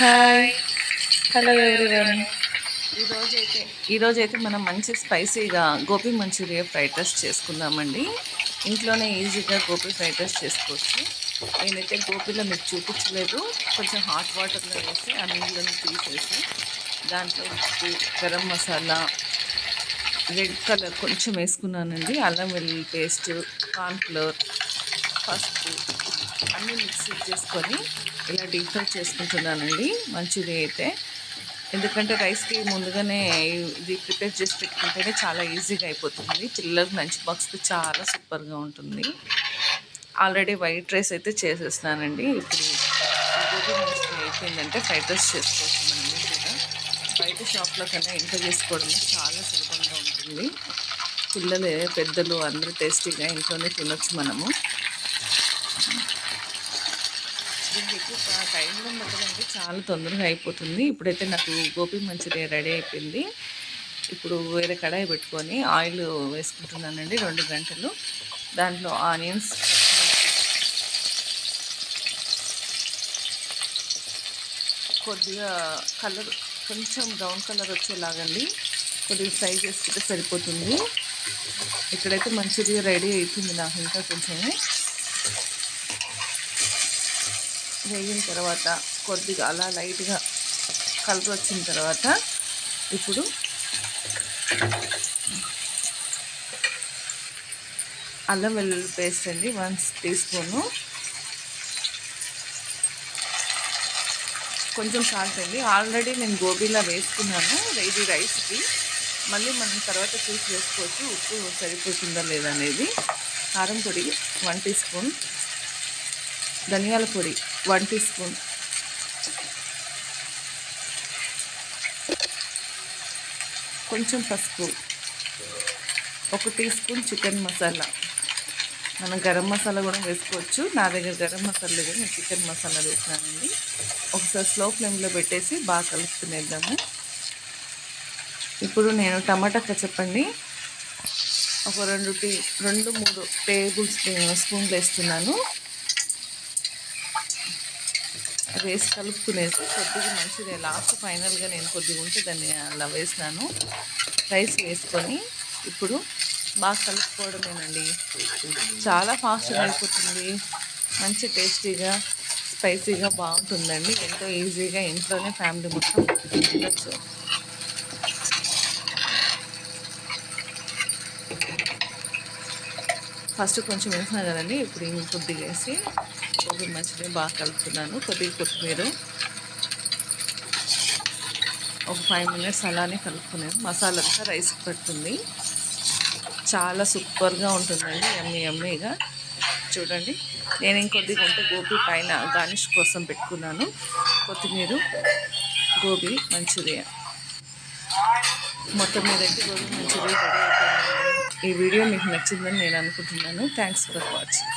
Hi. Hello everyone. ఈరోజైతే ఈరోజైతే మనం మంచి స్పైసీగా గోబీ మంచూరియా ఫ్రైడ్ రైస్ చేసుకుందామండి. ఇంట్లోనే ఈజీగా గోబీ ఫ్రైడ్ రైస్ చేసుకోవచ్చు. నేనైతే గోబీలో మీకు చూపించలేదు. కొంచెం హాట్ వాటర్లో వేసి ఆ నీళ్ళని తీసేసి దాంట్లో ఉప్పు, గరం మసాలా, రెడ్ కలర్ కొంచెం వేసుకున్నానండి. అల్లం వెల్లుల్లి పేస్ట్, కార్న్ఫ్లోర్, పసుపు అన్నీ మిక్సీ చేసుకొని ఇలా డీప్ ఫ్రై చేసుకుంటున్నానండి మంచూరియా అయితే. ఎందుకంటే రైస్కి ముందుగానే ఇది ప్రిపేర్ చేసి పెట్టుకుంటేనే చాలా ఈజీగా అయిపోతుంది. పిల్లలకు లంచ్ బాక్స్కి చాలా సూపర్గా ఉంటుంది. ఆల్రెడీ వైట్ రైస్ అయితే చేసేస్తున్నానండి. ఇప్పుడు గోబీ మంచూరియా అయిపోయిందంటే ఫ్రైడ్ రైస్ చేసుకోవచ్చు మనం ఈజీగా. బయట షాప్లో కన్నా ఇంట్లో చేసుకోవడం చాలా సులభంగా ఉంటుంది. పిల్లలు పెద్దలు అందరూ టేస్టీగా ఇంట్లోనే తినొచ్చు మనము. దీనికి ఎక్కువ టైం కూడా పట్టదండి, చాలా తొందరగా అయిపోతుంది. ఇప్పుడైతే నాకు గోబీ మంచూరియా రెడీ అయిపోయింది. ఇప్పుడు వేరే కడాయి పెట్టుకొని ఆయిల్ వేసుకుంటున్నానండి 2 గంటలు. దాంట్లో ఆనియన్స్, కొద్దిగా కలర్ కొంచెం బ్రౌన్ కలర్ వచ్చేలాగండి కొద్దిగా ఫ్రై చేసుకుంటే సరిపోతుంది. ఇక్కడైతే మంచూరియా రెడీ అవుతుంది. నాకు ఇంకా కొంచెమే వేగిన తర్వాత కొద్దిగా అలా లైట్గా కలర్ వచ్చిన తర్వాత ఇప్పుడు అల్లం వెల్లుల్లి పేస్ట్ అండి 1 టీ స్పూను, కొంచెం సాల్ట్ అండి. ఆల్రెడీ నేను గోబీలా వేసుకున్నాను ఇది రైస్కి. మళ్ళీ మనం తర్వాత చూసి వేసుకోవచ్చు ఉప్పు సరిపోతుందా లేదా అనేది. కారం పొడి 1 టీ స్పూన్, ధనియాల పొడి 1 టీ స్పూన్, కొంచెం పసుపు, 1 టీ స్పూన్ చికెన్ మసాలా. మనం గరం మసాలా కూడా వేసుకోవచ్చు. నా దగ్గర గరం మసాలా లేదు, నేను చికెన్ మసాలా వేసినానండి. ఒకసారి స్లో ఫ్లేమ్లో పెట్టేసి బాగా కలుపుకునేద్దాము. ఇప్పుడు నేను టమాటా కెచప్ అండి ఒక 2-3 టేబుల్ స్పూన్లు వేస్తున్నాను. వేసి కలుపుకునేసి కొద్దిగా మంచిగా లాస్ట్ ఫైనల్గా నేను కొద్దిగా ఉంటే దాన్ని అలా వేసినాను. రైస్ వేసుకొని ఇప్పుడు బాగా కలుపుకోవడమేనండి. చాలా ఫాస్ట్గా అయిపోతుంది, మంచి టేస్టీగా స్పైసీగా బాగుంటుందండి. ఎంతో ఈజీగా ఇంట్లోనే ఫ్యామిలీ మొత్తం తినచ్చు. ఫస్ట్ కొంచెం వేసినా కదండి, ఇప్పుడు కొద్దిగా వేసి గోబీ మంచిగా బాగా కలుపుతున్నాను. కొద్దిగా కొత్తిమీర ఒక 5 మినిట్స్ అలానే కలుపుకున్నాను. మసాలా అంతా రైస్కి పడుతుంది. చాలా సూపర్గా ఉంటుందండి, యమ్మీగా. చూడండి, నేను ఇంకొద్దిగా ఉంటే గోబీ పైన గార్నిష్ కోసం పెట్టుకున్నాను. కొత్తిమీర, గోబీ మంచూరియా, మొత్తం మీదైతే గోబీ మంచూరియా రెడీ అయిపోయిందండి. ఈ వీడియో మీకు నచ్చిందని నేను అనుకుంటున్నాను. Thanks for watching.